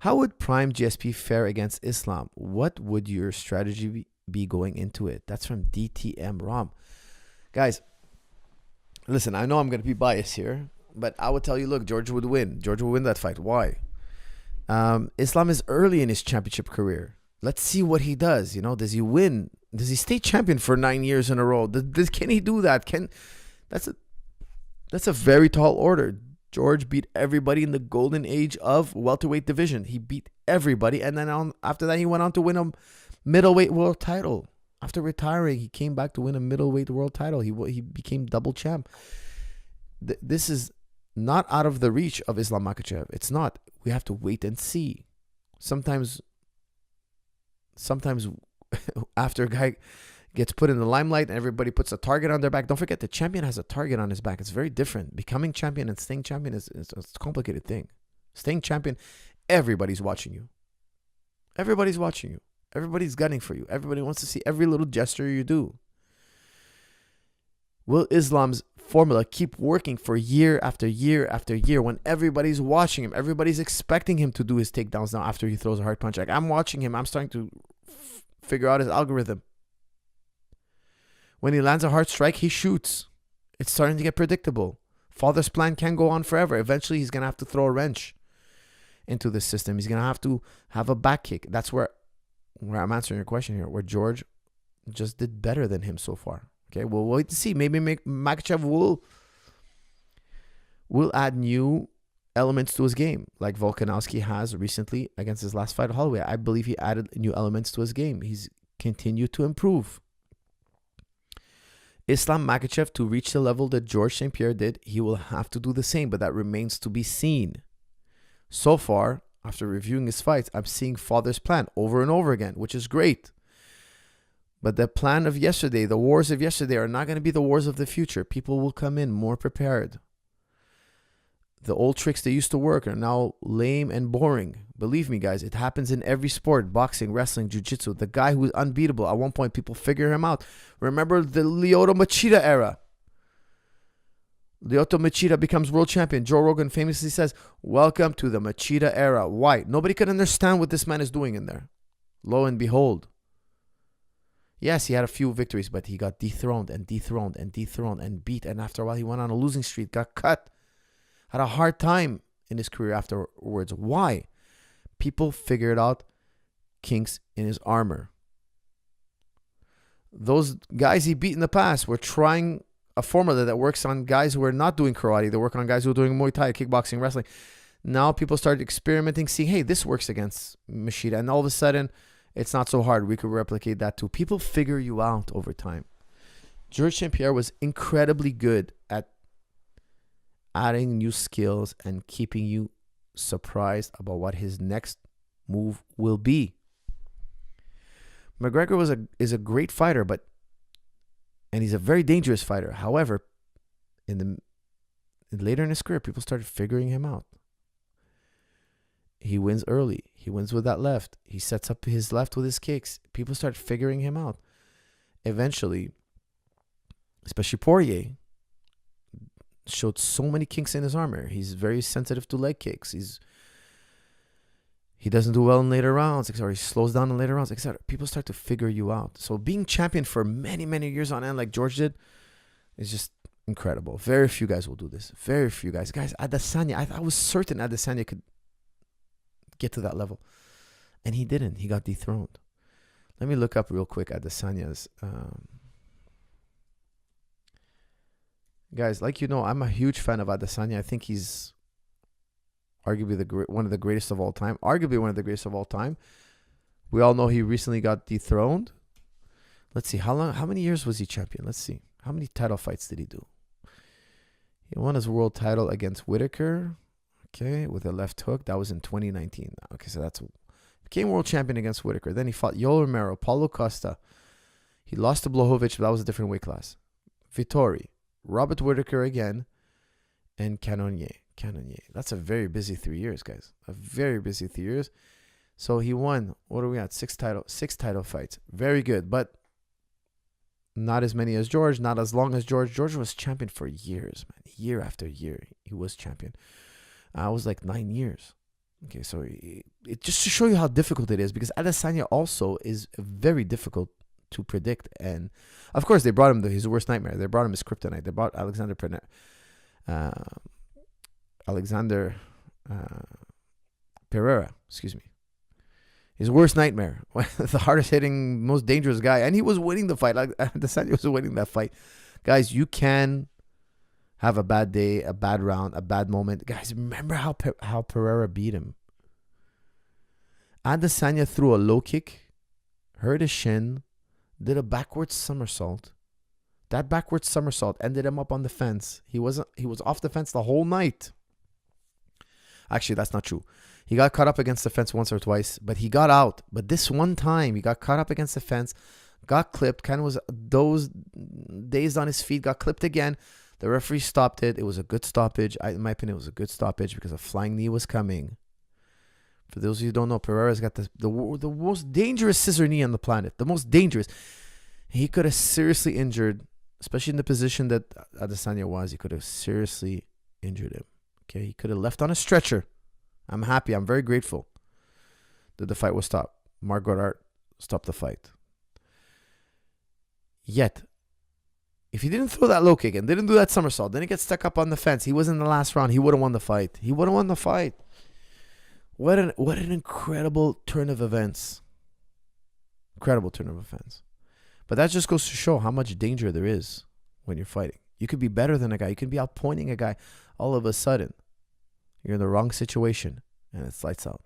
How would Prime GSP fare against Islam? What would your strategy be going into it? That's from DTM Rom. Guys, listen, I know I'm going to be biased here, but I would tell you, look, George would win. George would win that fight. Why? Islam is early in his championship career. Let's see what he does. You know, does he win? Does he stay champion for 9 years in a row? Can he do that? That's a very tall order. George beat everybody in the golden age of welterweight division. He beat everybody, and then after that, he went on to win a middleweight world title. After retiring, he came back to win a middleweight world title. He became double champ. This is not out of the reach of Islam Makhachev. It's not. We have to wait and see. Sometimes after a guy gets put in the limelight and everybody puts a target on their back, don't forget the champion has a target on his back. It's very different. Becoming champion and staying champion is a complicated thing. Staying champion, everybody's watching you. Everybody's watching you. Everybody's gunning for you. Everybody wants to see every little gesture you do. Will Islam's formula keep working for year after year after year when everybody's watching him? Everybody's expecting him to do his takedowns now after he throws a hard punch. Like, I'm watching him. I'm starting to figure out his algorithm. When he lands a hard strike, he shoots. It's starting to get predictable. Father's plan can't go on forever. Eventually, he's going to have to throw a wrench into the system. He's going to have a back kick. That's where I'm answering your question here, where George just did better than him so far. Okay, we'll wait to see. Maybe Makhachev will add new elements to his game, like Volkanovski has recently against his last fight at Holloway. I believe he added new elements to his game. He's continued to improve. Islam Makhachev, to reach the level that Georges St-Pierre did, he will have to do the same, but that remains to be seen. So far, after reviewing his fights, I'm seeing father's plan over and over again, which is great. But the plan of yesterday, the wars of yesterday, are not going to be the wars of the future. People will come in more prepared. The old tricks that used to work are now lame and boring. Believe me, guys, it happens in every sport: boxing, wrestling, jiu-jitsu. The guy who was unbeatable, at one point, people figure him out. Remember the Lyoto Machida era. Lyoto Machida becomes world champion. Joe Rogan famously says, "Welcome to the Machida era." Why? Nobody could understand what this man is doing in there. Lo and behold. Yes, he had a few victories, but he got dethroned and dethroned and dethroned and beat. And after a while, he went on a losing streak, got cut. Had a hard time in his career afterwards. Why? People figured out kinks in his armor. Those guys he beat in the past were trying a formula that works on guys who are not doing karate. They work on guys who are doing Muay Thai, kickboxing, wrestling. Now people started experimenting, seeing, hey, this works against Machida. And all of a sudden, it's not so hard. We could replicate that too. People figure you out over time. Georges St-Pierre was incredibly good at adding new skills and keeping you surprised about what his next move will be. McGregor is a great fighter, and he's a very dangerous fighter. However, later in his career, people started figuring him out. He wins early. He wins with that left. He sets up his left with his kicks. People start figuring him out. Eventually, especially Poirier, showed so many kinks in his armor. He's very sensitive to leg kicks. He doesn't do well in later rounds, or he slows down in later rounds, etc. People start to figure you out. So being champion for many, many years on end, like George did, is just incredible. Very few guys will do this. Very few guys. Guys, Adesanya, I was certain Adesanya could get to that level, and he didn't. He got dethroned. Let me look up real quick Adesanya's. Guys, like you know, I'm a huge fan of Adesanya. I think he's arguably one of the greatest of all time. Arguably one of the greatest of all time. We all know he recently got dethroned. Let's see, how many years was he champion? Let's see. How many title fights did he do? He won his world title against Whitaker. Okay, with a left hook. That was in 2019. Okay, so became world champion against Whitaker. Then he fought Yoel Romero, Paulo Costa. He lost to Blachowicz, but that was a different weight class. Vittori, Robert Whitaker again, and Cannonier. That's a very busy 3 years, guys. A very busy 3 years. So he won, what are we at? Six title fights. Very good, but not as many as George, not as long as George. George was champion for years, man. Year after year, he was champion. I was like 9 years. Okay, so it just to show you how difficult it is, because Adesanya also is very difficult to predict. And of course, they brought him his worst nightmare. They brought him his kryptonite. They brought Alexander Pereira, excuse me. His worst nightmare, the hardest hitting, most dangerous guy. And he was winning the fight. Like Adesanya was winning that fight. Guys, you can have a bad day, a bad round, a bad moment. Guys, remember how Pereira beat him. Adesanya threw a low kick, hurt his shin, did a backwards somersault. That backwards somersault ended him up on the fence. He was off the fence the whole night. Actually, that's not true. He got caught up against the fence once or twice, but he got out. But this one time, he got caught up against the fence, got clipped, kind of was dazed on his feet, got clipped again. The referee stopped it. It was a good stoppage. In my opinion, it was a good stoppage because a flying knee was coming. For those of you who don't know, Pereira's got the most dangerous scissor knee on the planet. The most dangerous. He could have seriously injured, especially in the position that Adesanya was, he could have seriously injured him. Okay, he could have left on a stretcher. I'm happy. I'm very grateful that the fight was stopped. Marc Goddard stopped the fight. Yet, if he didn't throw that low kick and didn't do that somersault, then he gets stuck up on the fence. He was in the last round. He would have won the fight. He would have won the fight. What an incredible turn of events. Incredible turn of events. But that just goes to show how much danger there is when you're fighting. You could be better than a guy. You could be outpointing a guy. All of a sudden, you're in the wrong situation and it's lights out.